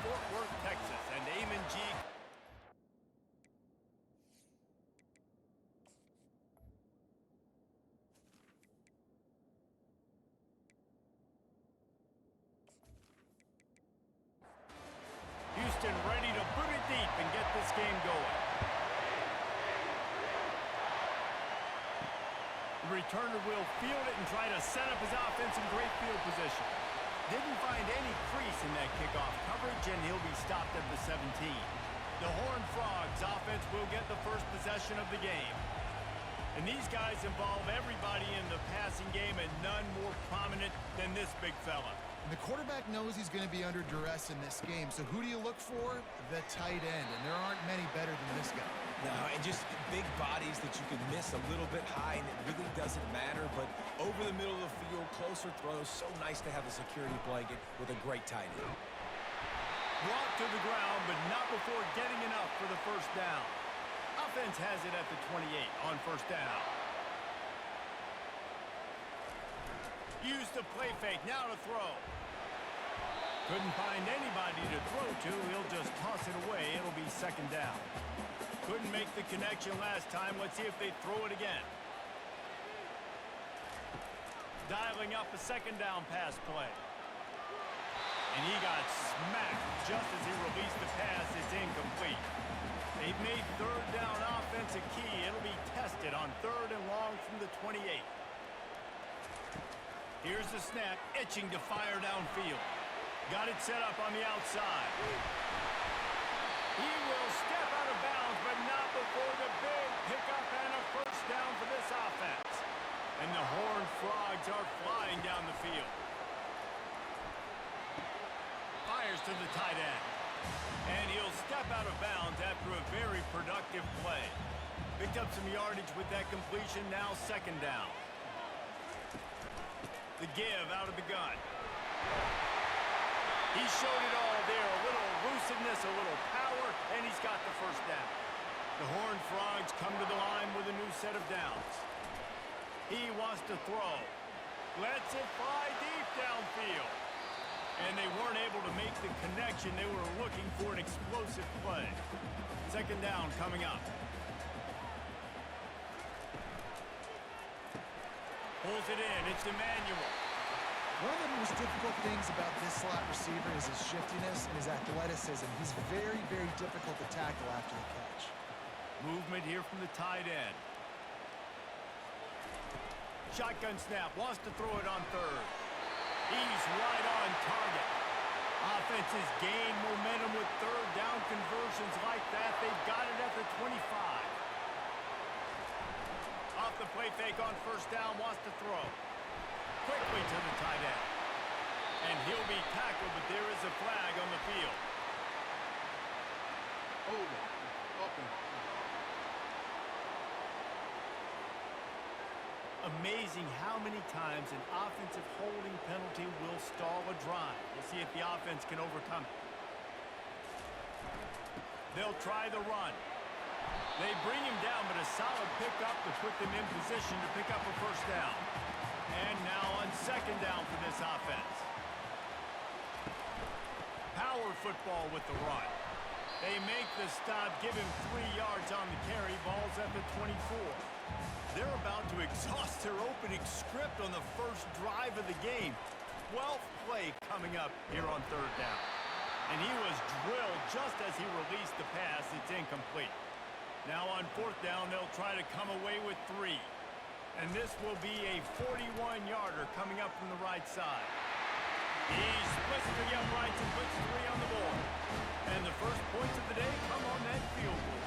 Fort Worth, Texas, and Eamon G. Houston ready to boot it deep and get this game going. The returner will field it and try to set up his offense in great field position. Didn't find any crease in that kickoff coverage, and he'll be stopped at the 17. The Horned Frogs offense will get the first possession of the game. And these guys involve everybody in the passing game, and none more prominent than this big fella. And the quarterback knows he's going to be under duress in this game, so who do you look for? The tight end, and there aren't many better than this guy. No, and just big bodies that you can miss a little bit high, and it really doesn't matter, but over the middle of the field, closer throws, so nice to have a security blanket with a great tight end. Brought to the ground, but not before getting enough for the first down. Offense has it at the 28 on first down. Use the play fake, now to throw. Couldn't find anybody to throw to, he'll just toss it away, it'll be second down. Couldn't make the connection last time, let's see if they throw it again. Dialing up a second down pass play. And he got smacked just as he released the pass, it's incomplete. They've made third down offense a key. It'll be tested on third and long from the 28. Here's the snap, itching to fire downfield. Got it set up on the outside. He will step out of bounds, but not before the big pickup and a first down for this offense. And the Horned Frogs are flying down the field. Fires to the tight end. And he'll step out of bounds after a very productive play. Picked up some yardage with that completion, now second down. The give out of the gun. He showed it all there, a little elusiveness, a little power, and he's got the first down. The Horned Frogs come to the line with a new set of downs. He wants to throw. Lets it fly deep downfield. And they weren't able to make the connection. They were looking for an explosive play. Second down coming up. Pulls it in. It's Emmanuel. One of the most difficult things about this slot receiver is his shiftiness and his athleticism. He's very, very difficult to tackle after the catch. Movement here from the tight end. Shotgun snap. Wants to throw it on third. He's right on target. Offenses gain momentum with third down conversions like that. They've got it at the 25. Off the play fake on first down, wants to throw. Quickly to the tight end. And he'll be tackled, but there is a flag on the field. Amazing how many times an offensive holding penalty will stall a drive. We'll see if the offense can overcome it. They'll try the run. They bring him down, but a solid pickup to put them in position to pick up a first down. And now on second down for this offense. Power football with the run. They make the stop, give him 3 yards on the carry. Ball's at the 24. They're about to exhaust their opening script on the first drive of the game. 12th play coming up here on third down. And he was drilled just as he released the pass. It's incomplete. Now on fourth down, they'll try to come away with 3. And this will be a 41-yarder coming up from the right side. He splits to the uprights and puts 3 on the board. And the first points of the day come on that field goal.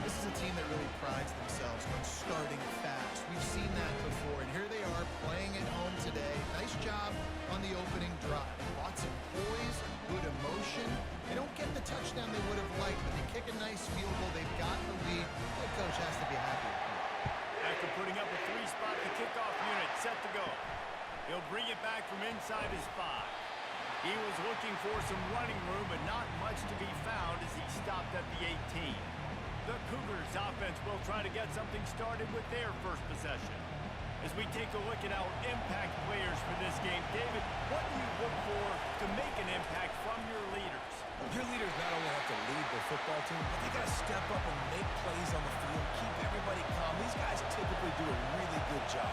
This is a team that really prides themselves on starting fast. We've seen that before, and here they are playing at home today. Nice job on the opening drive. Lots of poise, good emotion. They don't get the touchdown they would have liked, but they kick a nice field goal. They've got the lead. The coach has to be happy with them. After putting up a 3-spot, the kickoff unit set to go. He'll bring it back from inside his 5. He was looking for some running room, but not much to be found as he stopped at the 18. The Cougars offense will try to get something started with their first possession. As As we take a look at our impact players for this game, David, what do you look for to make an impact from your leaders? Your leaders not only have to lead their football team, but they got to step up and make plays on the field, keep everybody calm. These guys typically do a really good job.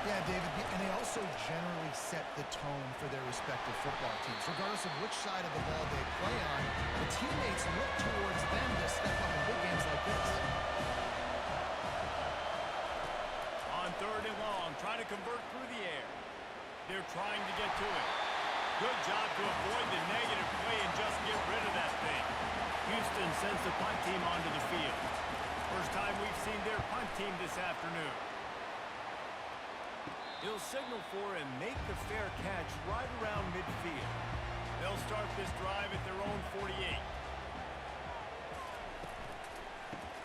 Yeah, David, and they also generally set the tone for their respective football teams. Regardless of which side of the ball they play on, the teammates look towards them to step up in big games like this. On 3rd and long, trying to convert through the air. They're trying to get to it. Good job to avoid the negative play and just get rid of that thing. Houston sends the punt team onto the field. First time we've seen their punt team this afternoon. He'll signal for and make the fair catch right around midfield. They'll start this drive at their own 48.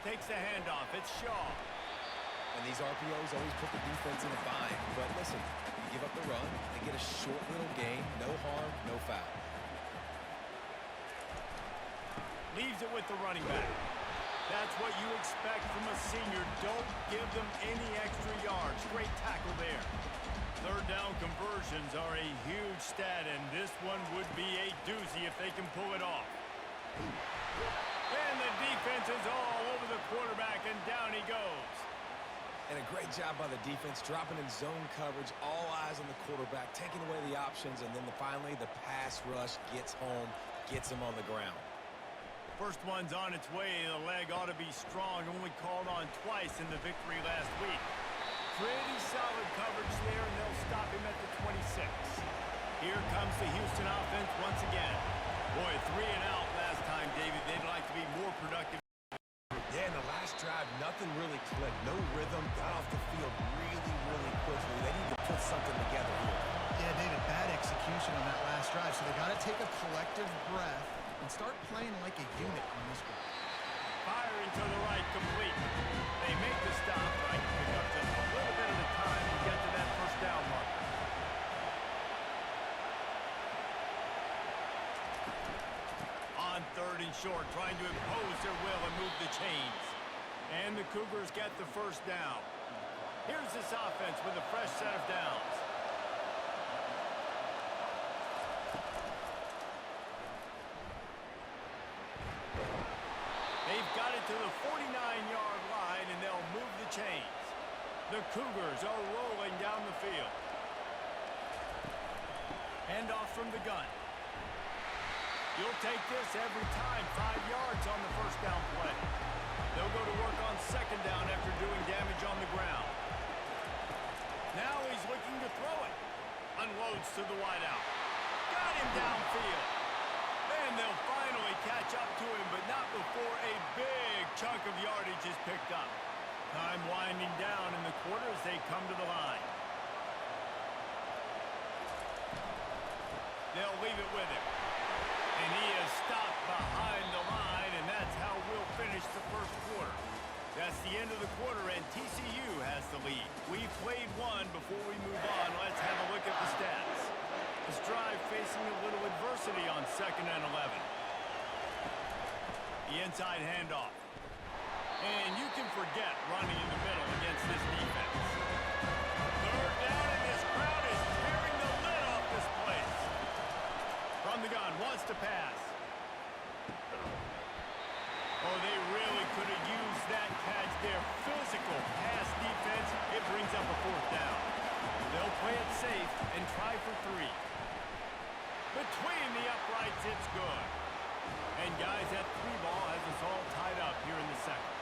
Takes the handoff. It's Shaw. And these RPOs always put the defense in a bind. But listen, you give up the run, they get a short little gain, no harm, no foul. Leaves it with the running back. That's what you expect from a senior. Don't give them any extra yards. Great tackle there. 3rd down conversions are a huge stat, and this one would be a doozy if they can pull it off. And the defense is all over the quarterback, and down he goes. And a great job by the defense, dropping in zone coverage, all eyes on the quarterback, taking away the options, and then finally the pass rush gets home, gets him on the ground. First one's on its way. The leg ought to be strong. Only called on twice in the victory last week. Pretty solid coverage there, and they'll stop him at the 26. Here comes the Houston offense once again. Boy, 3 and out last time, David. They'd like to be more productive. Yeah, in the last drive, nothing really clicked. No rhythm. Got off the field really quickly. They need to put something together here. Yeah, David, bad execution on that last drive, so they got to take a collective breath and start playing like a unit on this one. Firing to the right, complete. They make the stop, trying to pick up just a little bit at a time to get to that first down marker. On 3rd and short, trying to impose their will and move the chains. And the Cougars get the first down. Here's this offense with a fresh set of downs. They've got it to the 49-yard line, and they'll move the chains. The Cougars are rolling down the field. Handoff from the gun. You'll take this every time. 5 yards on the first down play. They'll go to work on 2nd down after doing damage on the ground. Now he's looking to throw it. Unloads to the wideout. Got him downfield. And they'll finally catch up to him, but not before a big chunk of yardage is picked up. Time winding down in the quarter as they come to the line. They'll leave it with him. And he is stopped behind the line, and that's how we'll finish the first quarter. That's the end of the quarter, and TCU has the lead. We've played one. Before we move on, let's have a look at the stats. This drive facing a little adversity on 2nd and 11. The inside handoff. And you can forget running in the middle against this defense. 3rd down, and this crowd is tearing the lid off this place. From the gun, wants to pass. Oh, they really could have used that catch there. Physical pass defense. It brings up a 4th down. They'll play it safe and try for 3. Between the uprights, it's good. And guys, that 3 ball has us all tied up here in the 2nd.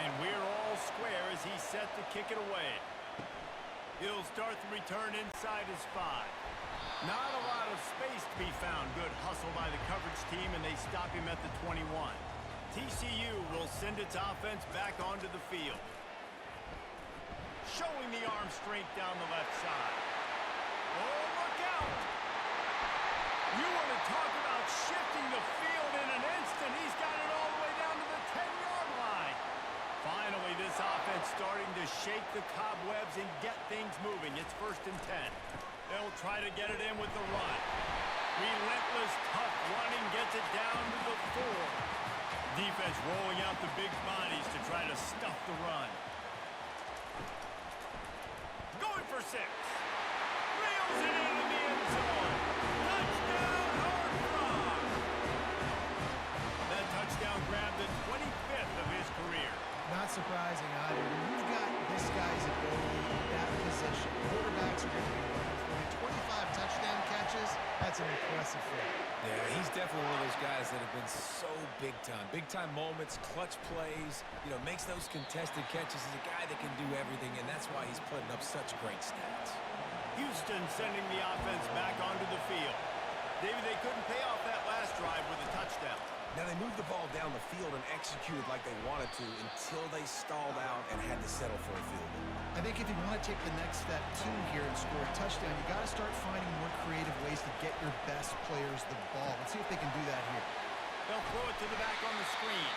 And we're all square as he's set to kick it away. He'll start the return inside his 5. Not a lot of space to be found. Good hustle by the coverage team, and they stop him at the 21. TCU will send its offense back onto the field. Showing the arm strength down the left side. Oh, look out! You want to talk about shifting the field in an instant. He's got it all the way down to the 10-yard line. Finally, this offense starting to shake the cobwebs and get things moving. It's 1st and 10. They'll try to get it in with the run. Relentless, tough running gets it down to the 4. Defense rolling out the big bodies to try to stuff the run. massive fit. Yeah, he's definitely one of those guys that have been so big time. Big time moments, clutch plays, makes those contested catches. He's a guy that can do everything, and that's why he's putting up such great stats. Houston sending the offense back onto the field. David, they couldn't pay off that last drive with a touchdown. Now, they moved the ball down the field and executed like they wanted to until they stalled out and had to settle for a field goal. I think if you want to take the next step, too, here and score a touchdown, you got to start finding more creative ways to get your best players the ball. Let's see if they can do that here. They'll throw it to the back on the screen.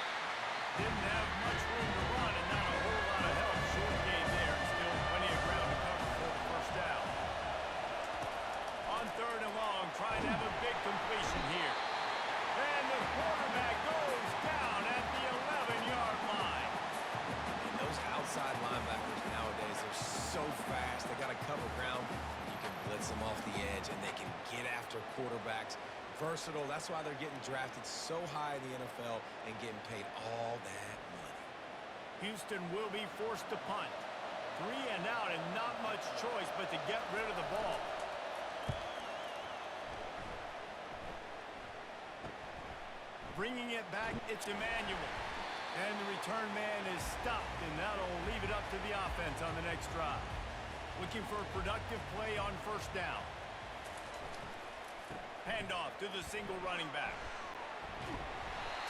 Didn't have much room to run and not a whole lot of help. Short gain there. Still plenty of ground to cover for the first down. On third and long, trying to have a big completion here. And the quarterback goes down at the 11-yard line. And those outside linebackers nowadays are so fast. They got to cover ground. You can blitz them off the edge, and they can get after quarterbacks. Versatile. That's why they're getting drafted so high in the NFL and getting paid all that money. Houston will be forced to punt. 3 and out and not much choice but to get rid of the ball. Bringing it back, it's Emmanuel. And the return man is stopped, and that'll leave it up to the offense on the next drive. Looking for a productive play on first down. Handoff to the single running back.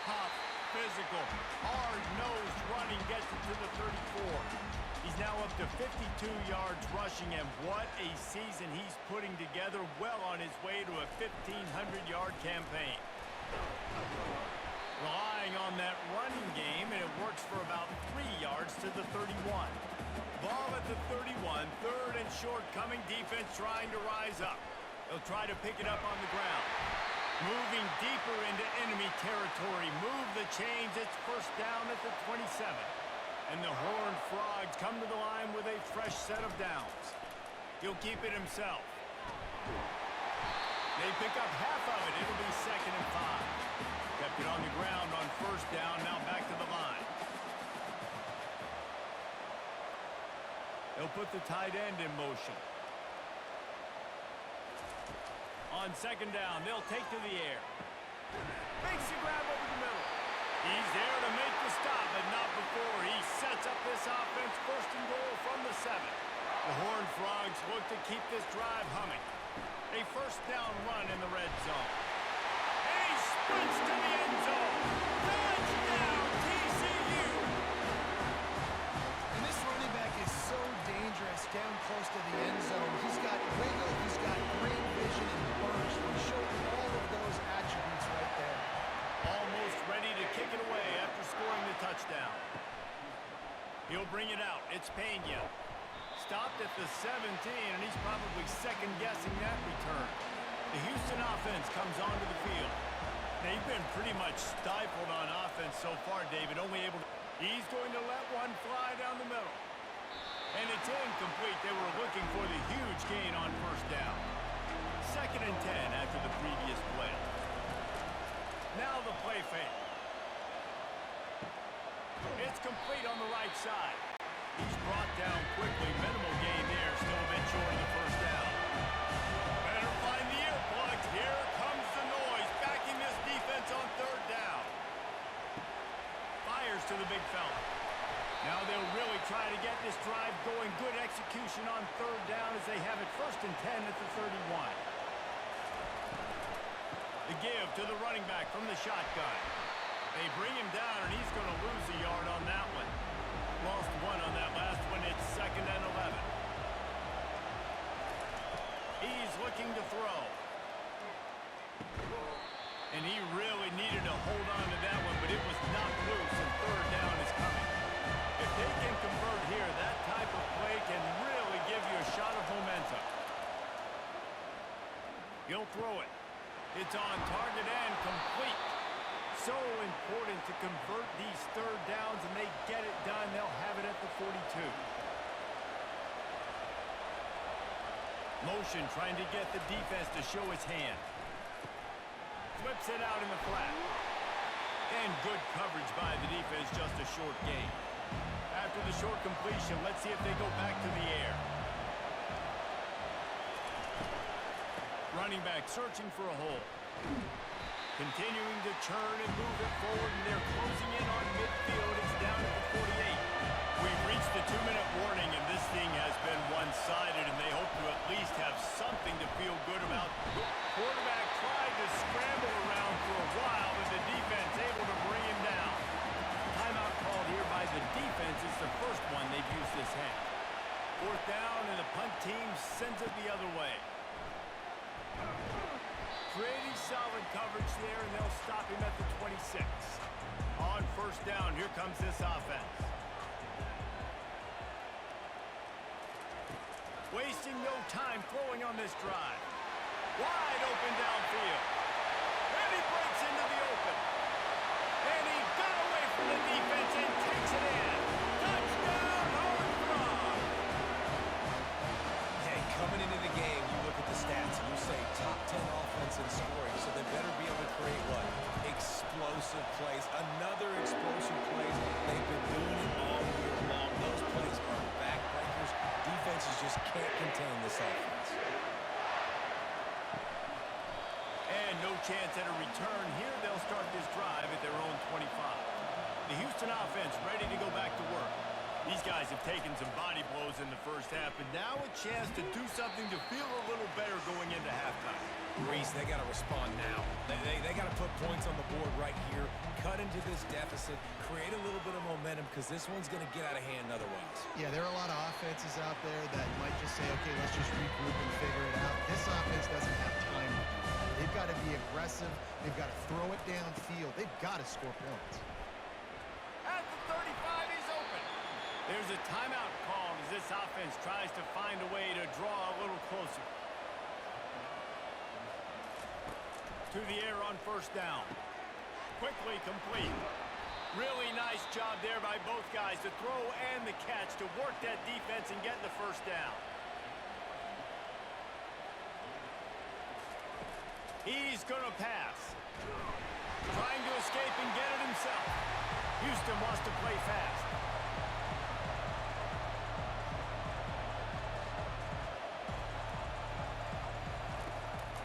Tough, physical, hard-nosed running gets it to the 34. He's now up to 52 yards rushing, and what a season he's putting together, well on his way to a 1,500-yard campaign. Relying on that running game, and it works for about 3 yards to the 31. Ball at the 31, third and short, coming defense trying to rise up. They'll try to pick it up on the ground. Moving deeper into enemy territory. Move the chains. It's first down at the 27. And the Horned Frogs come to the line with a fresh set of downs. He'll keep it himself. They pick up half of it. It'll be 2nd and 5. Kept it on the ground on first down. Now back to the line. They'll put the tight end in motion. On 2nd down, they'll take to the air. Makes the grab over the middle. He's there to make the stop, but not before he sets up this offense. 1st and goal from the 7. The Horned Frogs look to keep this drive humming. A first down run in the red zone. And he sprints to the end zone. Touchdown, TCU! And this running back is so dangerous down close to the end zone. He's got wiggle, he's got great vision and burst. He showed all of those attributes right there. Almost ready to kick it away after scoring the touchdown. He'll bring it out. It's Pena. Stopped at the 17, and he's probably second-guessing that return. The Houston offense comes onto the field. They've been pretty much stifled on offense so far, David. Only able to... He's going to let one fly down the middle. And it's incomplete. They were looking for the huge gain on first down. 2nd and 10 after the previous play. Now the play fake. It's complete on the right side. He's brought down quickly. Minimal gain there. Still a bit short of the first down. Better find the earplugs. Here comes the noise. Backing this defense on 3rd down. Fires to the big fella. Now they'll really try to get this drive going. Good execution on 3rd down as they have it 1st and 10 at the 31. The give to the running back from the shotgun. They bring him down, and he's going to lose a yard on that one. Lost 1 on that last one. It's 2nd and 11. He's looking to throw. And he really needed to hold on to that one, but it was knocked loose, and 3rd down is coming. If they can convert here, that type of play can really give you a shot of momentum. He'll throw it. It's on target and complete. So important to convert these 3rd downs, and they get it done. They'll have it at the 42. Motion trying to get the defense to show his hand. Flips it out in the flat. And good coverage by the defense, just a short gain. After the short completion, let's see if they go back to the air. running back searching for a hole. Continuing to churn and move it forward, and they're closing in on midfield. It's down at the 48. We've reached the 2-minute warning, and this thing has been one-sided, and they hope to at least have something to feel good about. Quarterback tried to scramble around for a while, but the defense able to bring him down. Timeout called here by the defense is the first one they've used this half. 4th down, and the punt team sends it the other way. Pretty solid coverage there, and they'll stop him at the 26. On 1st down, here comes this offense. Wasting no time throwing on this drive. Wide open downfield. And he breaks into the open. And he got away from the defense and takes it in. Touchdown, Horned Frog. Hey, coming into the game, you look at the stats and you say top 10 offense in scoring, so they better be able to create what? Explosive plays. Another explosive plays. They've been doing it all year long. Those plays are backbreakers. Defenses just can't contain this offense. And no chance at a return here. They'll start this drive at their own 25. The Houston offense ready to go back to work. These guys have taken some body blows in the first half, and now a chance to do something to feel a little better going into halftime. Reese, they got to respond now. They got to put points on the board right here, cut into this deficit, create a little bit of momentum, because this one's going to get out of hand otherwise. Yeah, there are a lot of offenses out there that might just say, okay, let's just regroup and figure it out. This offense doesn't have time to do that. They've got to be aggressive. They've got to throw it downfield. They've got to score points. At the 35, he's open. There's a timeout called as this offense tries to find a way to draw a little closer. To the air on 1st down. Quickly complete. Really nice job there by both guys to throw and the catch to work that defense and get the 1st down. He's going to pass. Trying to escape and get it himself. Houston wants to play fast.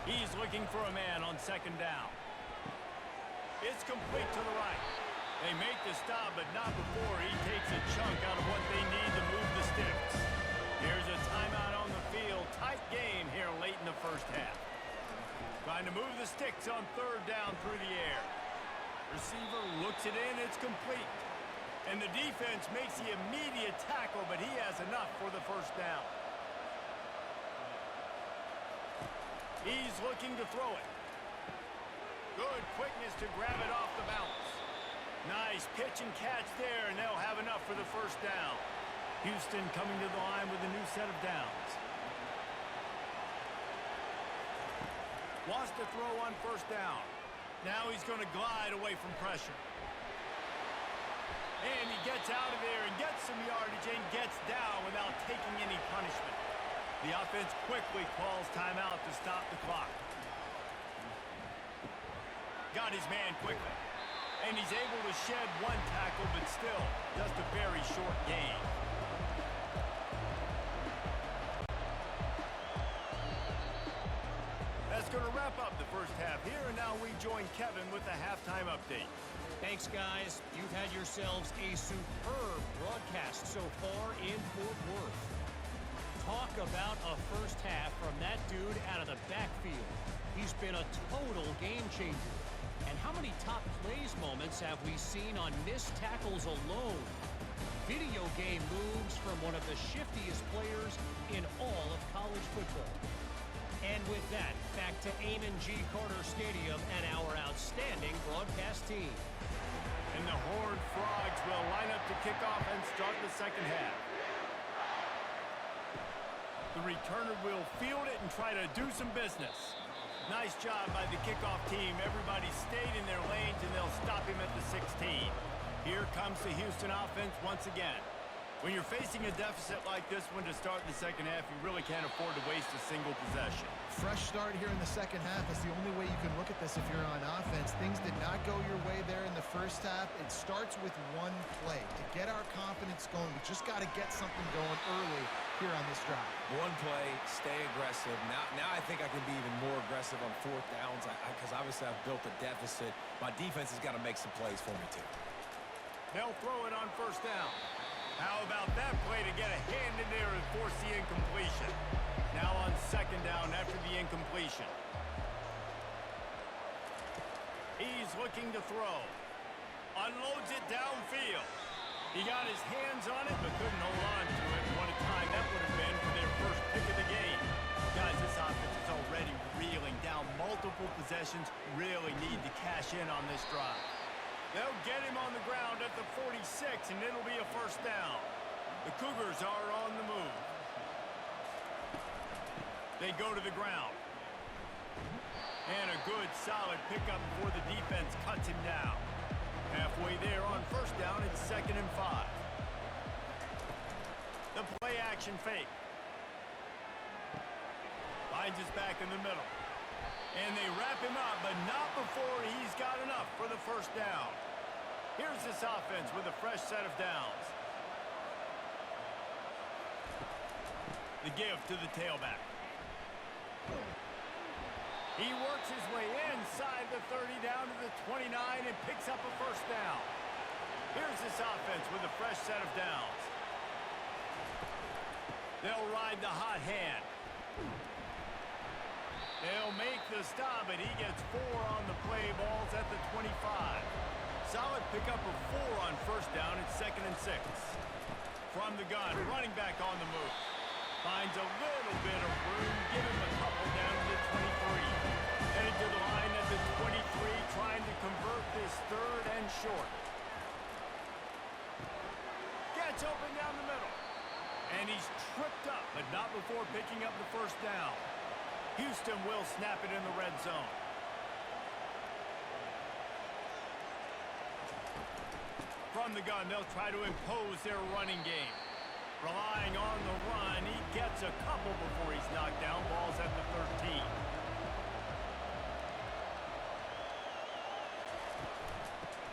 He's looking for a man on 2nd down. It's complete to the right. They make the stop, but not before he takes a chunk out of what they need to move the sticks. Here's a timeout on the field. Tight game here late in the first half. Trying to move the sticks on 3rd down through the air. Receiver looks it in. It's complete. And the defense makes the immediate tackle, but he has enough for the 1st down. He's looking to throw it. Good quickness to grab it off the bounce. Nice pitch and catch there, and they'll have enough for the 1st down. Houston coming to the line with a new set of downs. Wants to throw on 1st down. Now he's going to glide away from pressure. And he gets out of there and gets some yardage and gets down without taking any punishment. The offense quickly calls timeout to stop the clock. Got his man quickly. And he's able to shed one tackle, but still just a very short gain. That's going to wrap up the first half here, and now we join Kevin with the halftime update. Thanks, guys. You've had yourselves a superb broadcast so far in Fort Worth. Talk about a first half from that dude out of the backfield. He's been a total game changer. And how many top plays moments have we seen on missed tackles alone? Video game moves from one of the shiftiest players in all of college football. And with that, back to Amon G. Carter Stadium and our outstanding broadcast team. And the Horned Frogs will line up to kick off and start the second half. The returner will field it and try to do some business. Nice job by the kickoff team. Everybody stayed in their lanes, and they'll stop him at the 16. Here comes the Houston offense once again. When you're facing a deficit like this one to start the second half, you really can't afford to waste a single possession. Fresh start here in the second half is the only way you can look at this if you're on offense. Things did not go your way there in the first half. It starts with one play. To get our confidence going, we just got to get something going early here on this drive. One play, stay aggressive. Now I think I can be even more aggressive on fourth downs because obviously I've built a deficit. My defense has got to make some plays for me too. They'll throw it on first down. How about that play to get a hand in there and force the incompletion? Now on second down after the incompletion. He's looking to throw. Unloads it downfield. He got his hands on it but couldn't hold on to it. What a time that would have been for their first pick of the game. Guys, this offense is already reeling down multiple possessions. Really need to cash in on this drive. They'll get him on the ground at the 46, and it'll be a first down. The Cougars are on the move. They go to the ground. And a good, solid pickup before the defense cuts him down. Halfway there on first down, it's 2nd and 5. The play-action fake. Finds his back in the middle. And they wrap him up, but not before he's got enough for the first down. Here's this offense with a fresh set of downs. The give to the tailback. He works his way inside the 30 down to the 29 and picks up a first down. Here's this offense with a fresh set of downs. They'll ride the hot hand. They'll make the stop, and he gets 4 on the play. Balls at the 25. Solid pickup of 4 on first down. It's 2nd and 6. From the gun, running back on the move. Finds a little bit of room. Give him a couple down to the 23. Headed to the line at the 23, trying to convert this 3rd and short. Gets open down the middle. And he's tripped up, but not before picking up the first down. Houston will snap it in the red zone. From the gun, they'll try to impose their running game. Relying on the run, he gets a couple before he's knocked down. Ball's at the 13.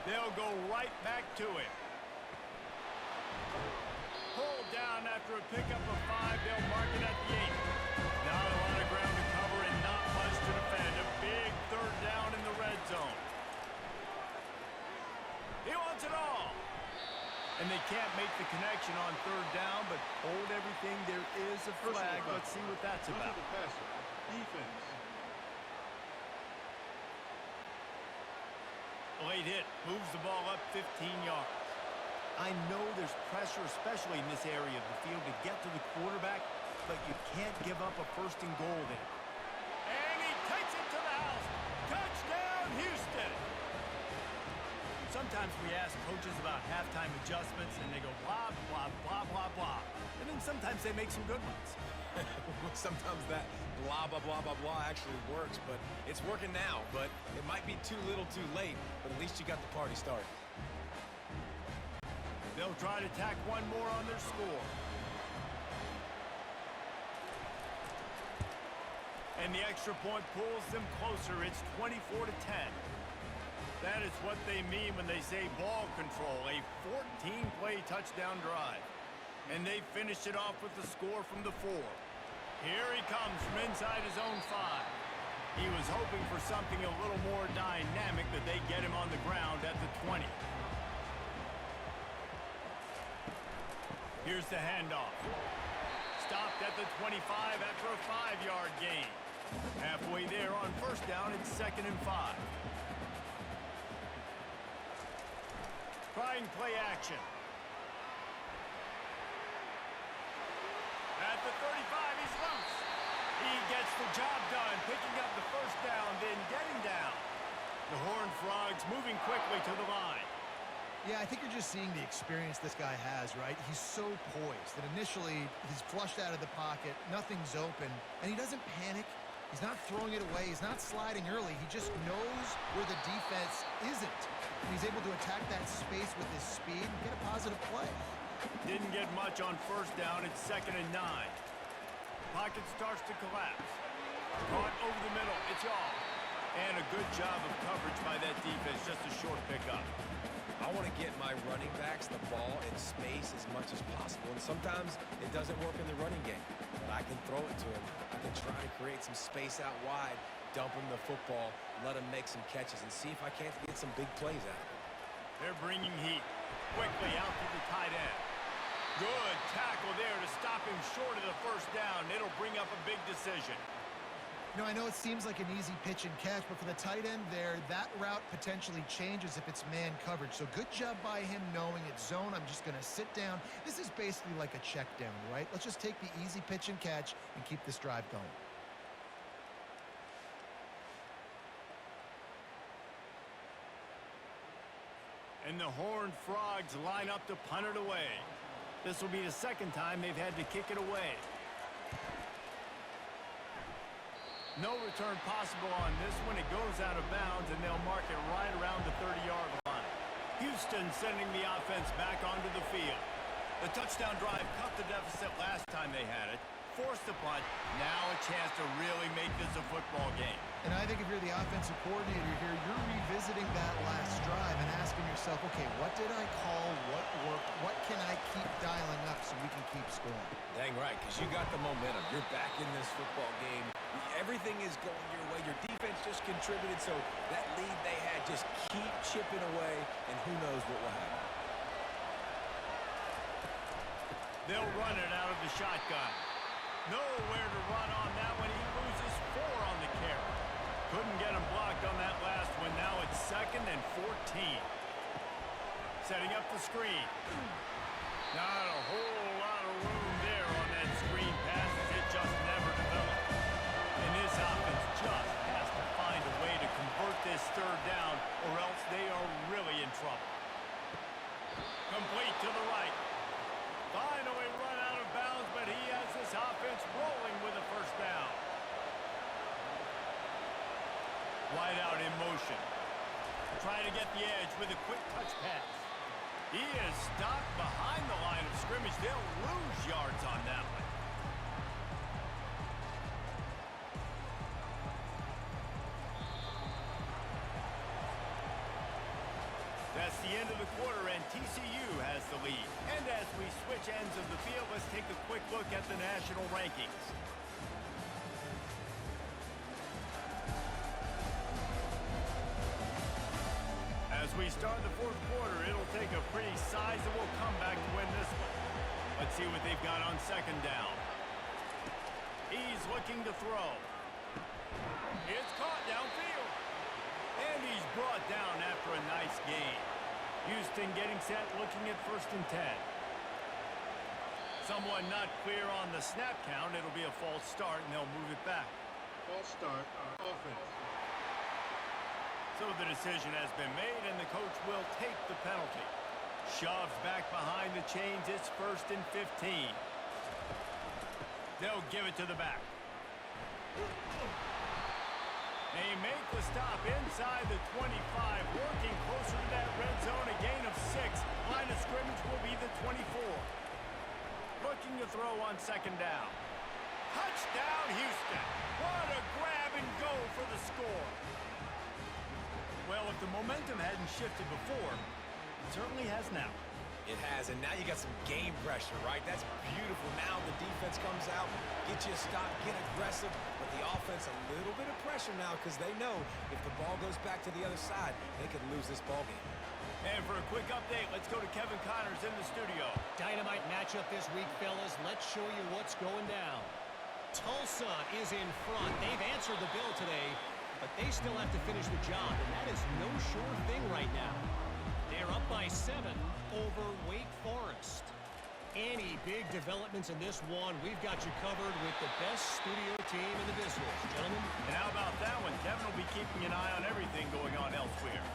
They'll go right back to it. Pulled down after a pickup of 5. They'll mark it at the 8. Not a lot of ground to cover and not much to defend. A big 3rd down in the red zone. He wants it all. And they can't make the connection on 3rd down, but hold everything. There is a flag. Let's see what that's about. Defense. Late hit. Moves the ball up 15 yards. I know there's pressure, especially in this area of the field, to get to the quarterback, but you can't give up a 1st and goal there. And he takes it to the house. Touchdown, Houston! Sometimes we ask coaches about halftime adjustments, and they go blah, blah, blah, blah, blah. And then sometimes they make some good ones. Sometimes that blah, blah, blah, blah, blah actually works, but it's working now. But it might be too little too late, but at least you got the party started. They'll try to tack one more on their score. And the extra point pulls them closer. It's 24-10. That is what they mean when they say ball control, a 14-play touchdown drive. And they finish it off with the score from the 4. Here he comes from inside his own 5. He was hoping for something a little more dynamic, but they get him on the ground at the 20. Here's the handoff. Stopped at the 25 after a 5-yard gain. Halfway there on first down, it's 2nd and 5. Trying play action. At the 35, he's loose. He gets the job done, picking up the first down, then getting down. The Horned Frogs moving quickly to the line. Yeah, I think you're just seeing the experience this guy has, right? He's so poised that initially he's flushed out of the pocket, nothing's open, and he doesn't panic. He's not throwing it away. He's not sliding early. He just knows where the defense isn't. And he's able to attack that space with his speed and get a positive play. Didn't get much on first down. It's 2nd and 9. Pocket starts to collapse. Caught over the middle. It's all. And a good job of coverage by that defense. Just a short pickup. I want to get my running backs the ball in space as much as possible. And sometimes it doesn't work in the running game. But I can throw it to him. I can try to create some space out wide, dump him the football, let him make some catches, and see if I can't get some big plays out of it. They're bringing heat. Quickly out to the tight end. Good tackle there to stop him short of the first down. It'll bring up a big decision. You know, I know it seems like an easy pitch and catch, but for the tight end there, that route potentially changes if it's man coverage. So good job by him knowing it's zone. I'm just going to sit down. This is basically like a check down, right? Let's just take the easy pitch and catch and keep this drive going. And the Horned Frogs line up to punt it away. This will be the second time they've had to kick it away. No return possible on this one. It goes out of bounds, and they'll mark it right around the 30-yard line. Houston sending the offense back onto the field. The touchdown drive cut the deficit last time they had it. Forced the punt. Now a chance to really make this a football game. And I think if you're the offensive coordinator here, you're revisiting that last drive and asking yourself, okay, what did I call? What worked? What can I keep dialing up so we can keep scoring? Dang right, because you got the momentum. You're back in this football game. Everything is going your way. Your defense just contributed, so that lead they had, just keep chipping away, and who knows what will happen. They'll run it out of the shotgun. Nowhere to run on that one. He loses 4 on the carry. Couldn't get him blocked on that last one. Now it's 2nd and 14. Setting up the screen. Not a whole lot of room there on that screen pass. It just never developed. And this offense just has to find a way to convert this 3rd down, or else they are really in trouble. Complete to the right. Finally run out of bounds, but he has this offense rolling with a first down. Wide out in motion. Trying to get the edge with a quick touch pass. He is stopped behind the line of scrimmage. They'll lose yards on that one. That's the end of the quarter, and TCU has the lead. And as we switch ends of the field, let's take a quick look at the national rankings. As we start the 4th quarter, it'll take a pretty sizable comeback to win this one. Let's see what they've got on 2nd down. He's looking to throw. It's caught downfield. And he's brought down after a nice gain. Houston getting set, looking at 1st and 10. Someone not clear on the snap count. It'll be a false start, and they'll move it back. False start, offense. So the decision has been made, and the coach will take the penalty. Shoves back behind the chains. It's 1st and 15. They'll give it to the back. They make the stop inside the 25, working closer to that red zone. A gain of 6. Line of scrimmage will be the 24. Looking to throw on 2nd down. Touchdown, Houston. What a grab and go for the score. Well, if the momentum hadn't shifted before, it certainly has now. It has, and now you got some game pressure, right? That's beautiful. Now the defense comes out, get you a stop, get aggressive, but the offense a little bit of pressure now because they know if the ball goes back to the other side, they could lose this ball game. And for a quick update, let's go to Kevin Connors in the studio. Dynamite matchup this week, fellas. Let's show you what's going down. Tulsa is in front. They've answered the bell today, but they still have to finish the job, and that is no sure thing right now. They're up by 7 over Wake Forest. Any big developments in this one, we've got you covered with the best studio team in the business, gentlemen. And how about that one? Kevin will be keeping an eye on everything going on elsewhere.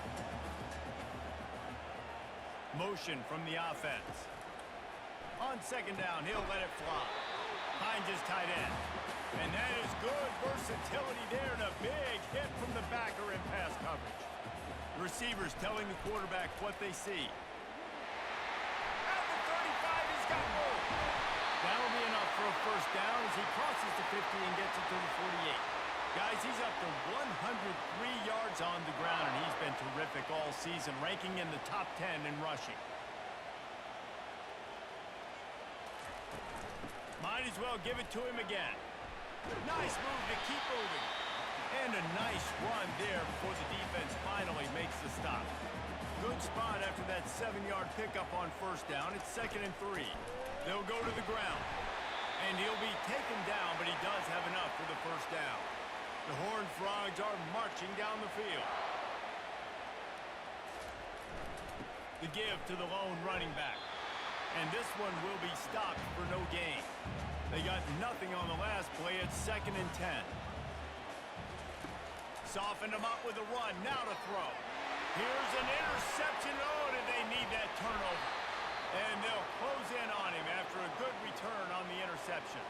Motion from the offense. On 2nd down, he'll let it fly. Finds his tight end. And that is good versatility there, and a big hit from the backer in pass coverage. Receivers telling the quarterback what they see. At the 35, got room. That'll be enough for a first down as he crosses the 50 and gets it to the 48. Guys, he's up to 103 yards on the ground, and he's been terrific all season, ranking in the top 10 in rushing. Might as well give it to him again. Nice move to keep moving. And a nice run there before the defense finally makes the stop. Good spot after that 7-yard pickup on first down. It's 2nd and 3. They'll go to the ground. And he'll be taken down, but he does have enough for the first down. The Horned Frogs are marching down the field. The give to the lone running back. And this one will be stopped for no gain. They got nothing on the last play. It's 2nd and 10. Softened him up with a run. Now to throw. Here's an interception. Oh, did they need that turnover? And they'll close in on him after a good return on the interception.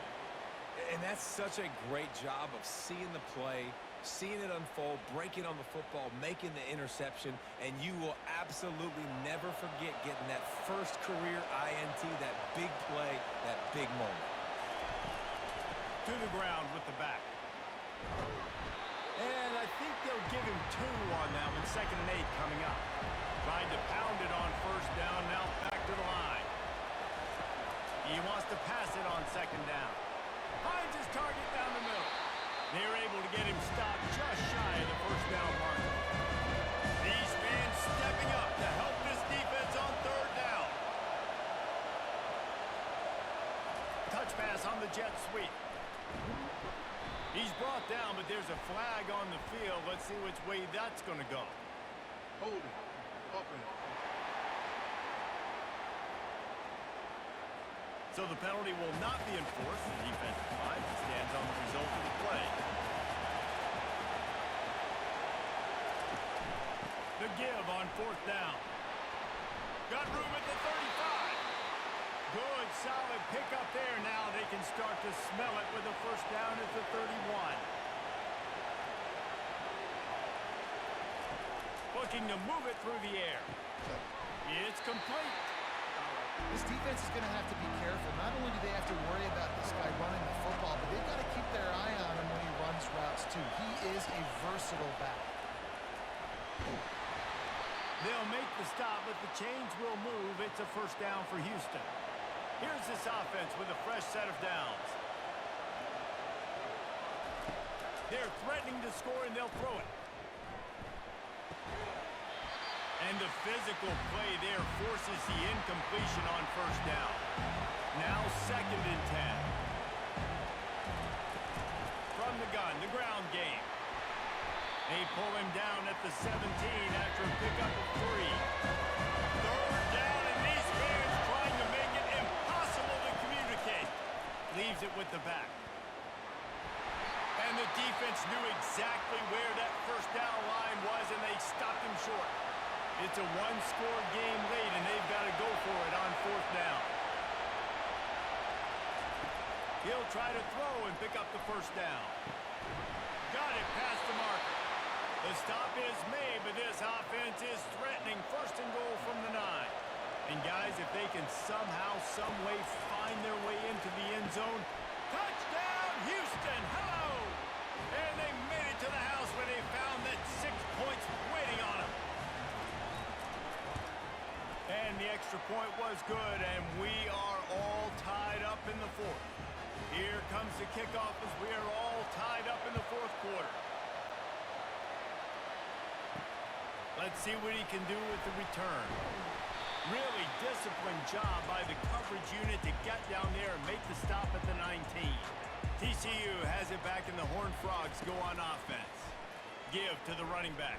And that's such a great job of seeing the play, seeing it unfold, breaking on the football, making the interception, and you will absolutely never forget getting that first career INT, that big play, that big moment. To the ground with the back. And I think they'll give him 2 on that one. 2nd and 8 coming up. Tried to pound it on first down, now back to the line. He wants to pass it on 2nd down. Finds his target down the middle. They're able to get him stopped just shy of the first down marker. These fans stepping up to help this defense on 3rd down. Touch pass on the jet sweep. He's brought down, but there's a flag on the field. Let's see which way that's going to go. Holding. Offense. So the penalty will not be enforced. The defensive line stands on the result of the play. The give on 4th down. Got room at the 35. Good, solid pickup there. Now they can start to smell it with a first down at the 31. Looking to move it through the air. It's complete. This defense is going to have to be careful. Not only do they have to worry about this guy running the football, but they've got to keep their eye on him when he runs routes too. He is a versatile back. They'll make the stop, but the chains will move. It's a first down for Houston. Here's this offense with a fresh set of downs. They're threatening to score, and they'll throw it. And the physical play there forces the incompletion on first down. Now 2nd and 10. From the gun, the ground game. They pull him down at the 17 after a pickup of 3. 3rd down, and these fans trying to make it impossible to communicate. Leaves it with the back. And the defense knew exactly where that first down line was, and they stopped him short. It's a one-score game late, and they've got to go for it on 4th down. He'll try to throw and pick up the first down. Got it past the marker. The stop is made, but this offense is threatening 1st and goal from the 9. And guys, if they can somehow, some way find their way into the end zone, touchdown Houston, hello! And they made it to the house when they found that 6 points waiting on them. And the extra point was good, and we are all tied up in the 4th. Here comes the kickoff as we are all tied up in the 4th quarter. Let's see what he can do with the return. Really disciplined job by the coverage unit to get down there and make the stop at the 19. TCU has it back, and the Horned Frogs go on offense. Give to the running back.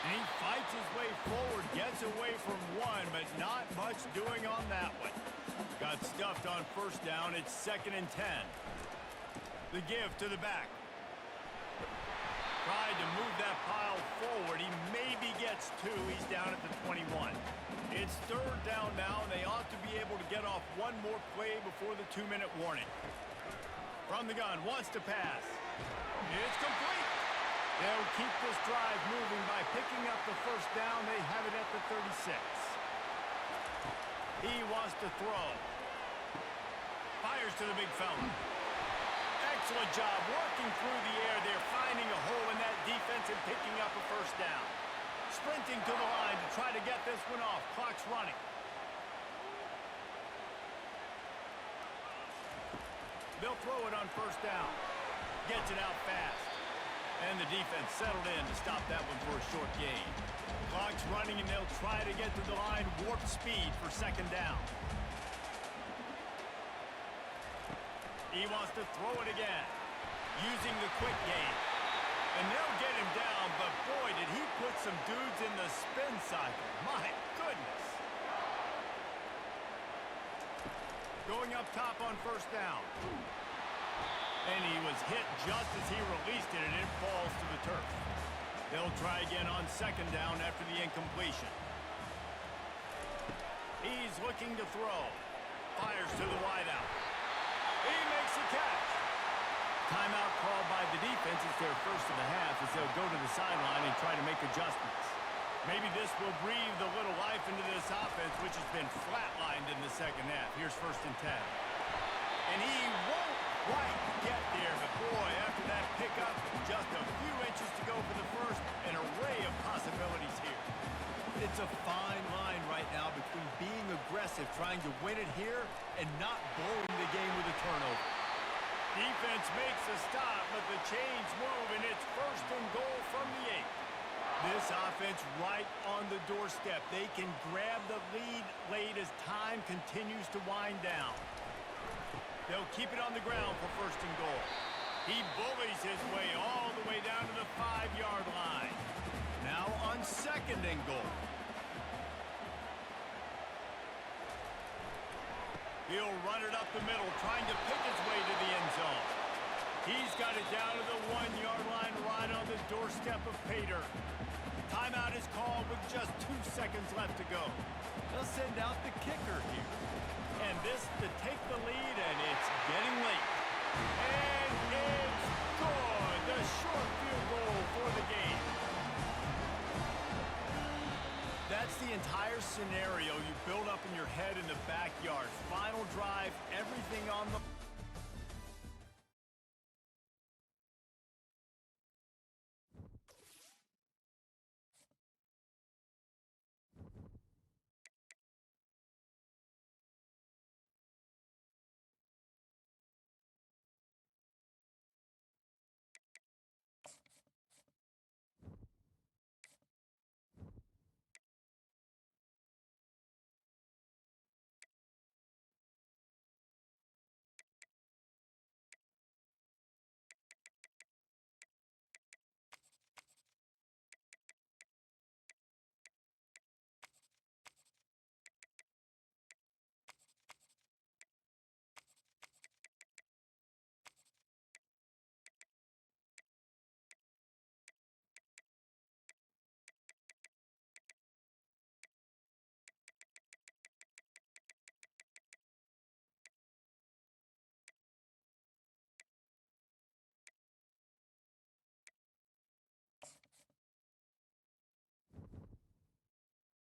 And he fights his way forward, gets away from 1, but not much doing on that one. Got stuffed on first down. It's 2nd and 10. The give to the back. Tried to move that pile forward. He maybe gets 2. He's down at the 21. It's 3rd down now, and they ought to be able to get off one more play before the 2-minute warning. From the gun, wants to pass. It's complete. They'll keep this drive moving by picking up the first down. They have it at the 36. He wants to throw. Fires to the big fella. Excellent job working through the air there, finding a hole in that defense and picking up a first down. Sprinting to the line to try to get this one off. Clock's running. They'll throw it on first down. Gets it out fast. And the defense settled in to stop that one for a short gain. Clock's running, and they'll try to get to the line warp speed for second down. He wants to throw it again, using the quick game. And they'll get him down, but boy, did he put some dudes in the spin cycle. My goodness. Going up top on first down. And he was hit just as he released it, and it falls to the turf. They'll try again on second down after the incompletion. He's looking to throw. Fires to the wideout. He makes a catch. Timeout called by the defense. It's their first of the half as they'll go to the sideline and try to make adjustments. Maybe this will breathe a little life into this offense, which has been flatlined in the second half. Here's 1st and 10. And he won't quite get there, but boy, after that pickup, just a few inches to go for the first. An array of possibilities here. It's a fine line right now between being aggressive, trying to win it here, and not blowing the game with a turnover. Defense makes a stop, but the chains move, and it's 1st and goal from the 8. This offense right on the doorstep. They can grab the lead late as time continues to wind down. They'll keep it on the ground for 1st and goal. He bullies his way all the way down to the 5-yard line. Now on 2nd and goal. He'll run it up the middle, trying to pick his way to the end zone. He's got it down to the 1-yard line right on the doorstep of Pater. Timeout is called with just 2 seconds left to go. They'll send out the kicker here. And this to take the lead, and it's getting late. And it's good. The short field goal for the game. That's the entire scenario you build up in your head in the backyard. Final drive, everything on the